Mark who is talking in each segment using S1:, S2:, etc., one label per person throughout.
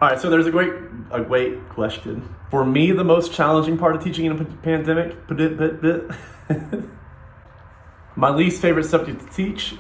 S1: All right, so there's a great question. For me, the most challenging part of teaching in a pandemic, my least favorite subject to teach.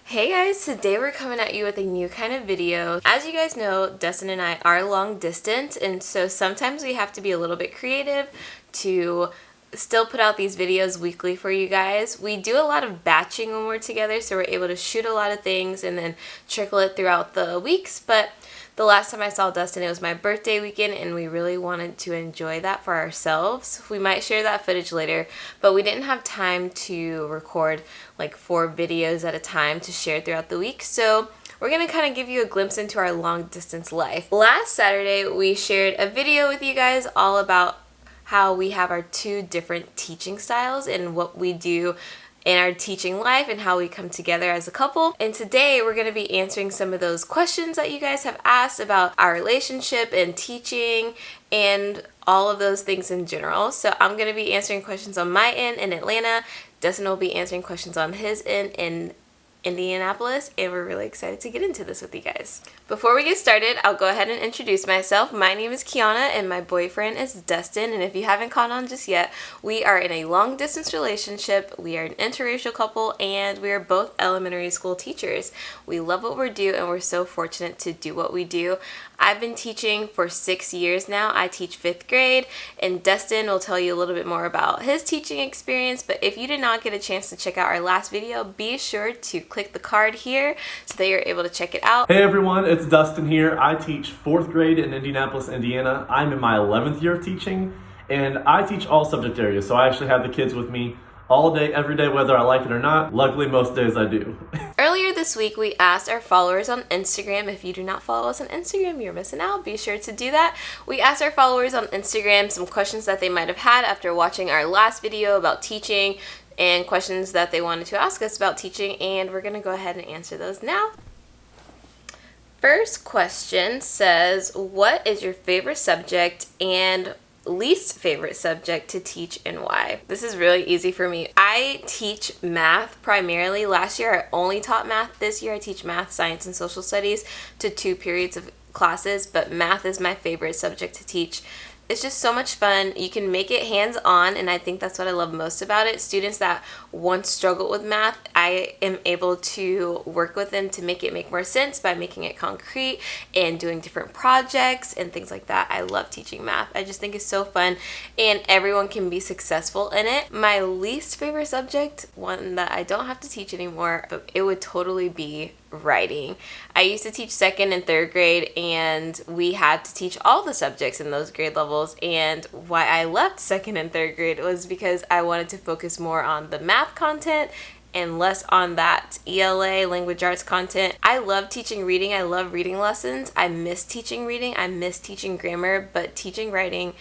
S2: Hey guys, today we're coming at you with a new kind of video. As you guys know, Dustin and I are long distance, and so sometimes we have to be a little bit creative to still put out these videos weekly for you guys. We do a lot of batching when we're together, so we're able to shoot a lot of things and then trickle it throughout the weeks, but the last time I saw Dustin, it was my birthday weekend, and we really wanted to enjoy that for ourselves. We might share that footage later, but we didn't have time to record like 4 videos at a time to share throughout the week. So we're going to kind of give you a glimpse into our long distance life. Last Saturday, we shared a video with you guys all about how we have our 2 different teaching styles and what we do in our teaching life and how we come together as a couple. And today we're going to be answering some of those questions that you guys have asked about our relationship and teaching and all of those things in general. So I'm going to be answering questions on my end in Atlanta. Dustin will be answering questions on his end in Indianapolis, and we're really excited to get into this with you guys. Before we get started, I'll go ahead and introduce myself. My name is Keanna, and my boyfriend is Dustin, and if you haven't caught on just yet, we are in a long-distance relationship. We are an interracial couple, and we are both elementary school teachers. We love what we do, and we're so fortunate to do what we do. I've been teaching for 6 years now. I teach 5th grade, and Dustin will tell you a little bit more about his teaching experience, but if you did not get a chance to check out our last video, be sure to click the card here so that you're able to check it out.
S1: Hey everyone, it's Dustin here. I teach 4th grade in Indianapolis, Indiana. I'm in my 11th year of teaching, and I teach all subject areas, so I actually have the kids with me all day, every day, whether I like it or not. Luckily, most days I do.
S2: Earlier this week, we asked our followers on Instagram. If you do not follow us on Instagram, you're missing out. Be sure to do that. We asked our followers on Instagram some questions that they might have had after watching our last video about teaching and questions that they wanted to ask us about teaching, and we're going to go ahead and answer those now. First question says, what is your favorite subject and least favorite subject to teach and why? This is really easy for me. I teach math primarily. Last year I only taught math. This year I teach math, science, and social studies to 2 periods of classes, but math is my favorite subject to teach. It's just so much fun. You can make it hands-on, and I think that's what I love most about it. Students that once struggled with math, I am able to work with them to make it make more sense by making it concrete and doing different projects and things like that. I love teaching math. I just think it's so fun, and everyone can be successful in it. My least favorite subject, one that I don't have to teach anymore, but it would totally be writing. I used to teach 2nd and 3rd grade, and we had to teach all the subjects in those grade levels, and why I left 2nd and 3rd grade was because I wanted to focus more on the math content and less on that ELA, language arts content. I love teaching reading. I love reading lessons. I miss teaching reading. I miss teaching grammar, but teaching writing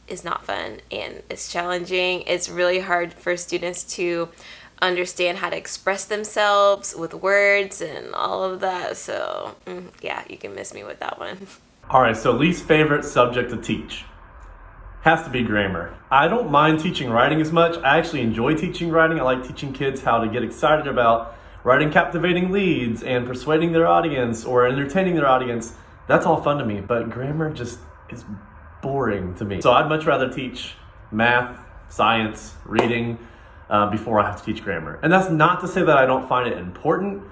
S2: is not fun, and it's challenging. It's really hard for students to understand how to express themselves with words and all of that. So yeah, you can miss me with that one.
S1: All right, so least favorite subject to teach has to be grammar. I don't mind teaching writing as much. I actually enjoy teaching writing. I like teaching kids how to get excited about writing captivating leads and persuading their audience or entertaining their audience. That's all fun to me, but grammar just is boring to me. So I'd much rather teach math, science, reading, before I have to teach grammar. And that's not to say that I don't find it important,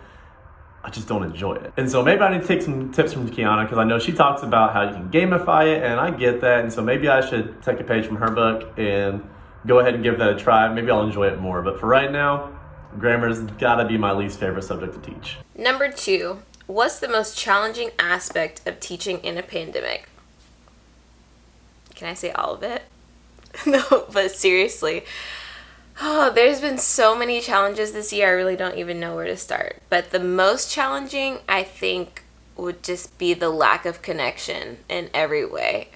S1: I just don't enjoy it. And so maybe I need to take some tips from Keanna, because I know she talks about how you can gamify it, and I get that, and so maybe I should take a page from her book and go ahead and give that a try. Maybe I'll enjoy it more, but for right now, grammar's gotta be my least favorite subject to teach.
S2: Number 2, what's the most challenging aspect of teaching in a pandemic? Can I say all of it? No, but seriously. Oh, there's been so many challenges this year, I really don't even know where to start. But the most challenging, I think, would just be the lack of connection in every way.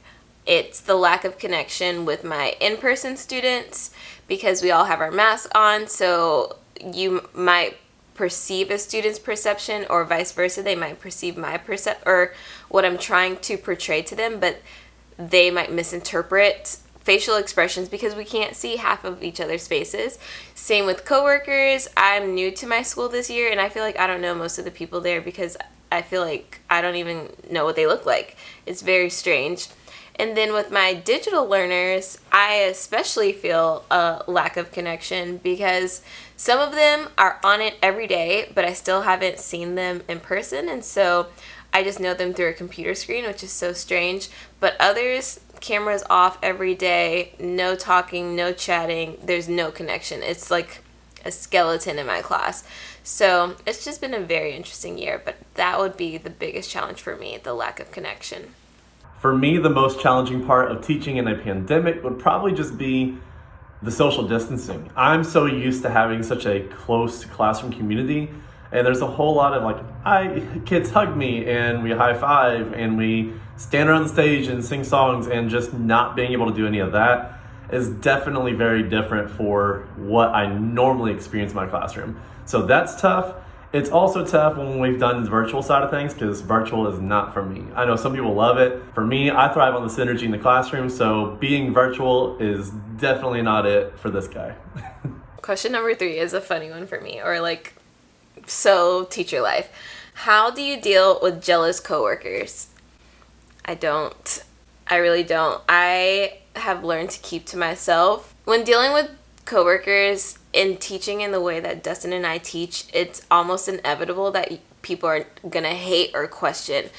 S2: It's the lack of connection with my in-person students because we all have our masks on, so you might perceive a student's perception or vice versa. They might perceive my or what I'm trying to portray to them, but they might misinterpret facial expressions because we can't see half of each other's faces. Same with coworkers. I'm new to my school this year, and I feel like I don't know most of the people there because I feel like I don't even know what they look like. It's very strange. And then with my digital learners, I especially feel a lack of connection because some of them are on it every day, but I still haven't seen them in person. And so I just know them through a computer screen, which is so strange. But others, cameras off every day, no talking, no chatting, there's no connection. It's like a skeleton in my class. So it's just been a very interesting year, but that would be the biggest challenge for me, the lack of connection.
S1: For me, the most challenging part of teaching in a pandemic would probably just be the social distancing. I'm so used to having such a close classroom community, and there's a whole lot of kids hug me and we high five and we stand around the stage and sing songs, and just not being able to do any of that is definitely very different for what I normally experience in my classroom. So that's tough. It's also tough when we've done the virtual side of things because virtual is not for me. I know some people love it. For me, I thrive on the synergy in the classroom, so being virtual is definitely not it for this guy.
S2: Question number 3 is a funny one for me, or so teacher life. How do you deal with jealous coworkers? I don't. I really don't. I have learned to keep to myself. When dealing with coworkers in teaching in the way that Dustin and I teach, it's almost inevitable that people are gonna hate or question.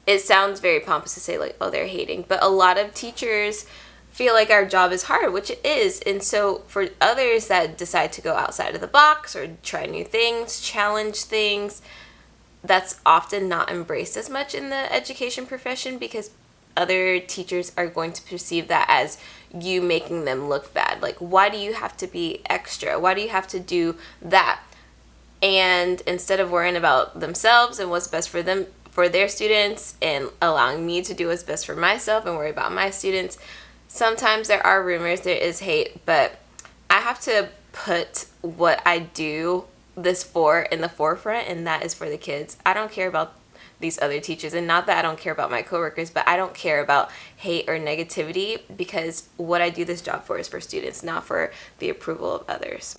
S2: It sounds very pompous to say oh, they're hating, but a lot of teachers feel like our job is hard, which it is. And so for others that decide to go outside of the box or try new things, challenge things, that's often not embraced as much in the education profession because other teachers are going to perceive that as you making them look bad. Why do you have to be extra? Why do you have to do that? And instead of worrying about themselves and what's best for them, for their students, and allowing me to do what's best for myself and worry about my students, sometimes there are rumors, there is hate, but I have to put what I do this for in the forefront, and that is for the kids. I don't care about these other teachers, and not that I don't care about my coworkers, but I don't care about hate or negativity because what I do this job for is for students, not for the approval of others.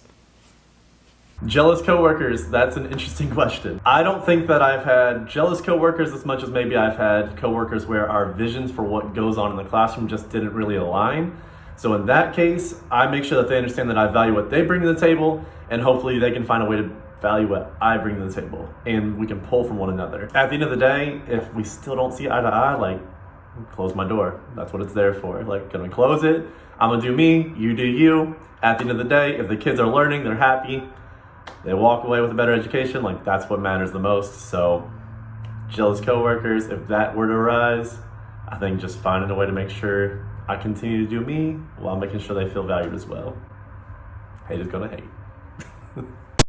S1: Jealous coworkers, that's an interesting question. I don't think that I've had jealous coworkers as much as maybe I've had coworkers where our visions for what goes on in the classroom just didn't really align. So in that case, I make sure that they understand that I value what they bring to the table, and hopefully they can find a way to value what I bring to the table, and we can pull from one another. At the end of the day, if we still don't see eye to eye, close my door. That's what it's there for. Gonna close it. I'm gonna do me, you do you. At the end of the day, if the kids are learning, they're happy, they walk away with a better education, that's what matters the most. So jealous coworkers, if that were to arise, I think just finding a way to make sure I continue to do me while making sure they feel valued as well. Hate is gonna hate.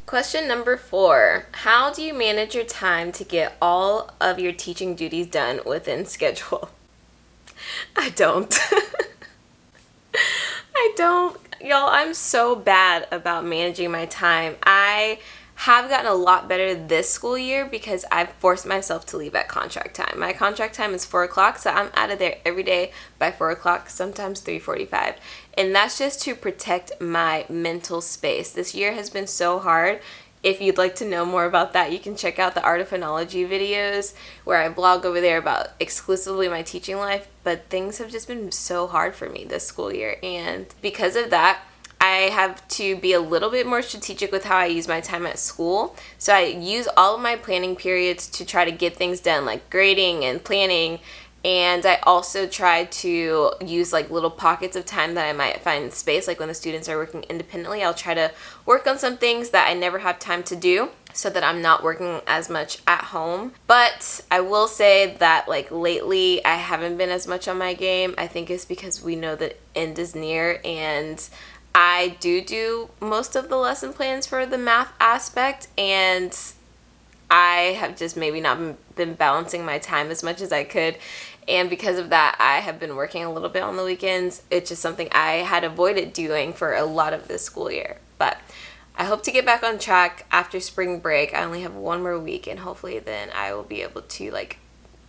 S2: Question number 4. How do you manage your time to get all of your teaching duties done within schedule? I don't. I don't. Y'all, I'm so bad about managing my time. I have gotten a lot better this school year because I've forced myself to leave at contract time. My contract time is 4 o'clock, so I'm out of there every day by 4 o'clock, sometimes 3:45. And that's just to protect my mental space. This year has been so hard. If you'd like to know more about that, you can check out the Art of Phonology videos where I blog over there about exclusively my teaching life. But things have just been so hard for me this school year. And because of that, I have to be a little bit more strategic with how I use my time at school. So I use all of my planning periods to try to get things done, like grading and planning. And I also try to use little pockets of time that I might find in space. When the students are working independently, I'll try to work on some things that I never have time to do so that I'm not working as much at home. But I will say that lately I haven't been as much on my game. I think it's because we know the end is near, and I do most of the lesson plans for the math aspect, and I have just maybe not been balancing my time as much as I could. And because of that, I have been working a little bit on the weekends. It's just something I had avoided doing for a lot of this school year. But I hope to get back on track after spring break. I only have one more week, and hopefully then I will be able to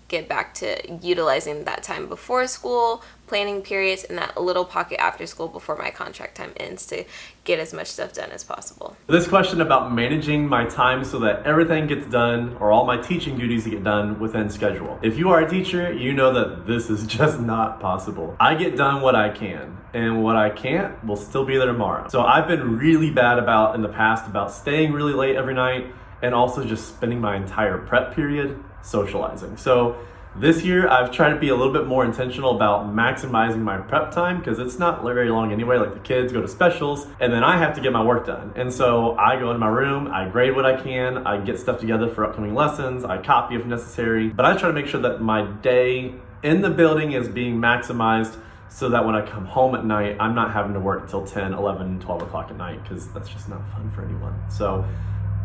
S2: get back to utilizing that time before school, planning periods, and that little pocket after school before my contract time ends to get as much stuff done as possible.
S1: This question about managing my time so that everything gets done, or all my teaching duties get done within schedule. If you are a teacher, you know that this is just not possible. I get done what I can, and what I can't will still be there tomorrow. So I've been really bad about in the past about staying really late every night, and also just spending my entire prep period socializing. So this year, I've tried to be a little bit more intentional about maximizing my prep time, because it's not very long anyway. Like, the kids go to specials and then I have to get my work done. And so I go into my room, I grade what I can, I get stuff together for upcoming lessons, I copy if necessary. But I try to make sure that my day in the building is being maximized, so that when I come home at night, I'm not having to work until 10, 11, 12 o'clock at night, because that's just not fun for anyone. So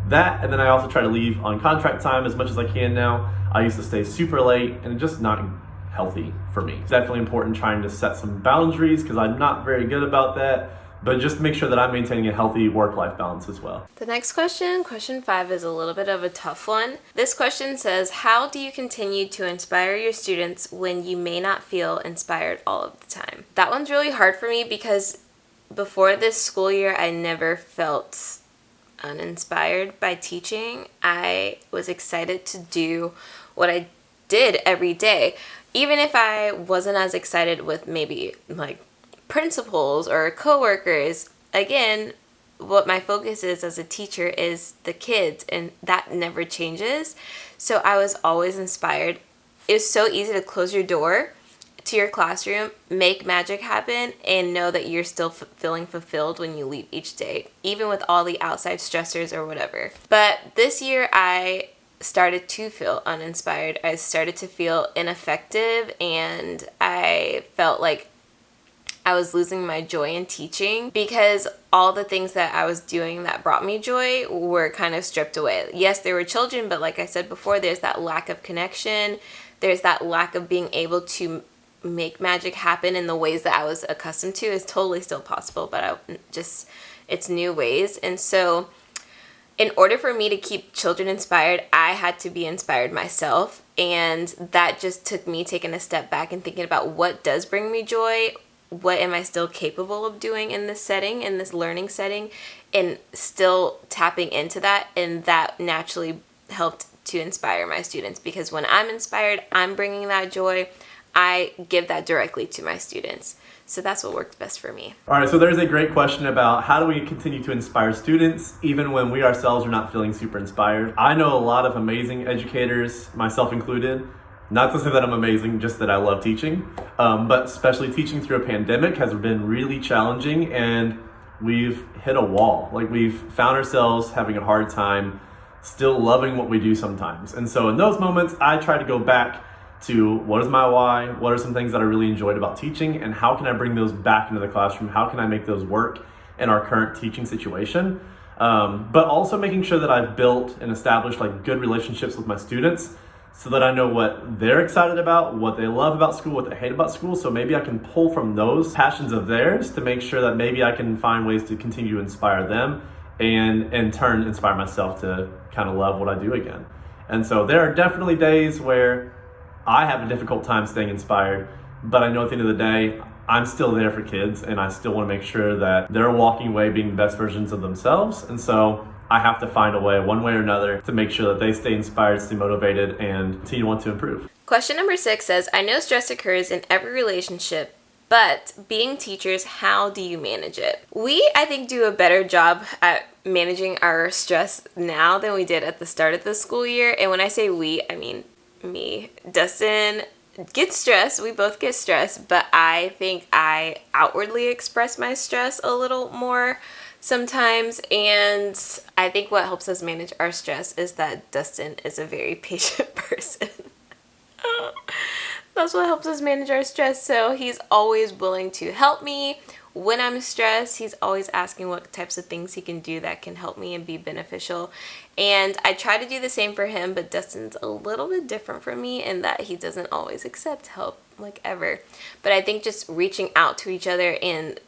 S1: that, and then I also try to leave on contract time as much as I can now. I used to stay super late, and it's just not healthy for me. It's definitely important trying to set some boundaries, because I'm not very good about that, but just make sure that I'm maintaining a healthy work-life balance as well.
S2: The next question 5, is a little bit of a tough one. This question says, how do you continue to inspire your students when you may not feel inspired all of the time? That one's really hard for me, because before this school year, I never felt uninspired by teaching. I was excited to do what I did every day, even if I wasn't as excited with maybe like principals or coworkers. Again, what my focus is as a teacher is the kids, and that never changes. So I was always inspired. It's so easy to close your door to your classroom, make magic happen, and know that you're still feeling fulfilled when you leave each day, even with all the outside stressors or whatever. But this year, I started to feel uninspired. I started to feel ineffective, and I felt like I was losing my joy in teaching, because all the things that I was doing that brought me joy were kind of stripped away. Yes, there were children, but like I said before, there's that lack of connection. There's that lack of being able to make magic happen in the ways that I was accustomed to. Is totally still possible, but it's new ways. And so in order for me to keep children inspired, I had to be inspired myself. And that just took me taking a step back and thinking about what does bring me joy. What am I still capable of doing in this setting, in this learning setting, and still tapping into that. And that naturally helped to inspire my students, because when I'm inspired, I'm bringing that joy. I give that directly to my students. So that's what worked best for me.
S1: All right, so there's a great question about how do we continue to inspire students even when we ourselves are not feeling super inspired. I know a lot of amazing educators, myself included. Not to say that I'm amazing, just that I love teaching. But especially teaching through a pandemic has been really challenging, and we've hit a wall. Like, we've found ourselves having a hard time still loving what we do sometimes. And so in those moments, I try to go back to what is my why, what are some things that I really enjoyed about teaching, and how can I bring those back into the classroom? How can I make those work in our current teaching situation? But also making sure that I've built and established like good relationships with my students, so that I know what they're excited about, what they love about school, what they hate about school. So maybe I can pull from those passions of theirs to make sure that maybe I can find ways to continue to inspire them, and in turn inspire myself to kind of love what I do again. And so there are definitely days where I have a difficult time staying inspired, but I know at the end of the day, I'm still there for kids, and I still want to make sure that they're walking away being the best versions of themselves. And so I have to find a way, one way or another, to make sure that they stay inspired, stay motivated, and continue to want to improve.
S2: Question number 6 says, I know stress occurs in every relationship, but being teachers, how do you manage it? We, I think, do a better job at managing our stress now than we did at the start of the school year. And when I say we, I mean me. Dustin gets stressed. We both get stressed, but I think I outwardly express my stress a little more sometimes. And I think what helps us manage our stress is that Dustin is a very patient person. That's what helps us manage our stress. So he's always willing to help me when I'm stressed. He's always asking what types of things he can do that can help me and be beneficial. And I try to do the same for him, but Dustin's a little bit different from me in that he doesn't always accept help, like ever. But I think just reaching out to each other and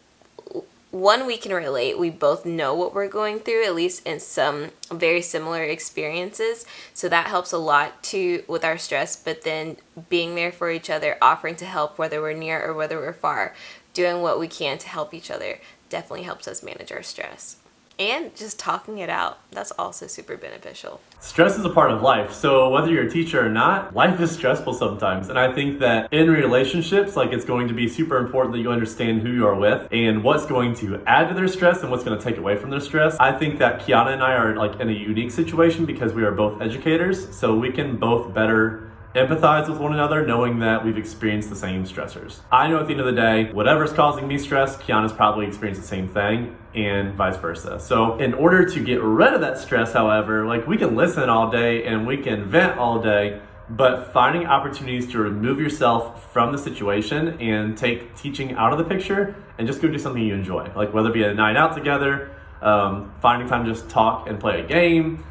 S2: one, we can relate. We both know what we're going through, at least in some very similar experiences. So that helps a lot too with our stress. But then being there for each other, offering to help, whether we're near or whether we're far, doing what we can to help each other definitely helps us manage our stress. And just talking it out, that's also super beneficial.
S1: Stress is a part of life, so whether you're a teacher or not, life is stressful sometimes. And I think that in relationships, like, it's going to be super important that you understand who you are with and what's going to add to their stress and what's going to take away from their stress. I think that Keanna and I are like in a unique situation because we are both educators, so we can both better empathize with one another, knowing that we've experienced the same stressors. I know at the end of the day, whatever's causing me stress, Keanna's probably experienced the same thing, and vice versa. So in order to get rid of that stress, however, like, we can listen all day and we can vent all day, but finding opportunities to remove yourself from the situation and take teaching out of the picture and just go do something you enjoy. Like, whether it be a night out together, finding time to just talk and play a game.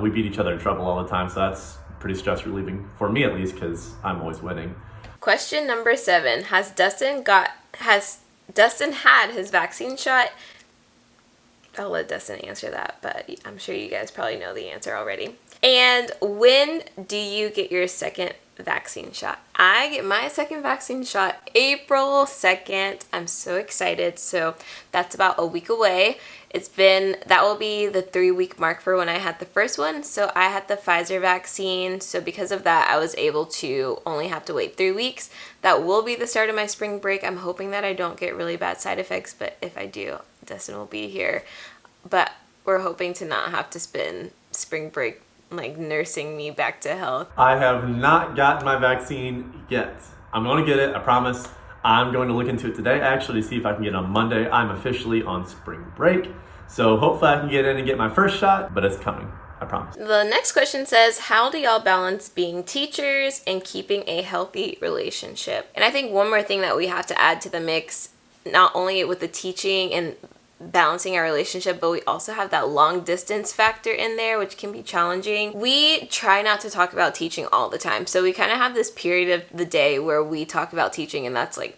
S1: We beat each other in trouble all the time, so that's pretty stress relieving for me, at least, because I'm always winning.
S2: Question number 7. Has Dustin had his vaccine shot? I'll let Dustin answer that, but I'm sure you guys probably know the answer already. And when do you get your second vaccine shot? I get my second vaccine shot April 2nd. I'm so excited. So that's about a week away. That will be the 3-week mark for when I had the first one. So I had the Pfizer vaccine. So because of that, I was able to only have to wait 3 weeks. That will be the start of my spring break. I'm hoping that I don't get really bad side effects, but if I do, Dustin will be here. But we're hoping to not have to spend spring break like nursing me back to health.
S1: I have not gotten my vaccine yet. I'm going to get it, I promise. I'm going to look into it today, actually, to see if I can get it on Monday. I'm officially on spring break, so hopefully I can get in and get my first shot, but it's coming, I promise.
S2: The next question says, how do y'all balance being teachers and keeping a healthy relationship? And I think one more thing that we have to add to the mix, not only with the teaching and balancing our relationship, but we also have that long distance factor in there, which can be challenging. We try not to talk about teaching all the time, so we kind of have this period of the day where we talk about teaching, and that's like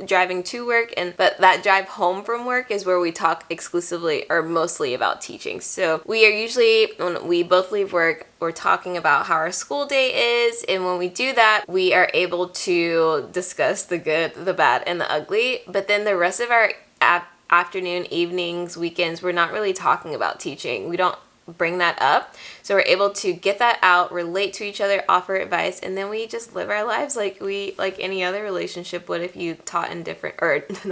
S2: driving to work, but that drive home from work is where we talk exclusively or mostly about teaching. So we are usually, when we both leave work, we're talking about how our school day is, and when we do that, we are able to discuss the good, the bad, and the ugly. But then the rest of our afternoon, evenings, weekends, we're not really talking about teaching. We don't bring that up. So we're able to get that out, relate to each other, offer advice, and then we just live our lives like any other relationship would if you taught in different, or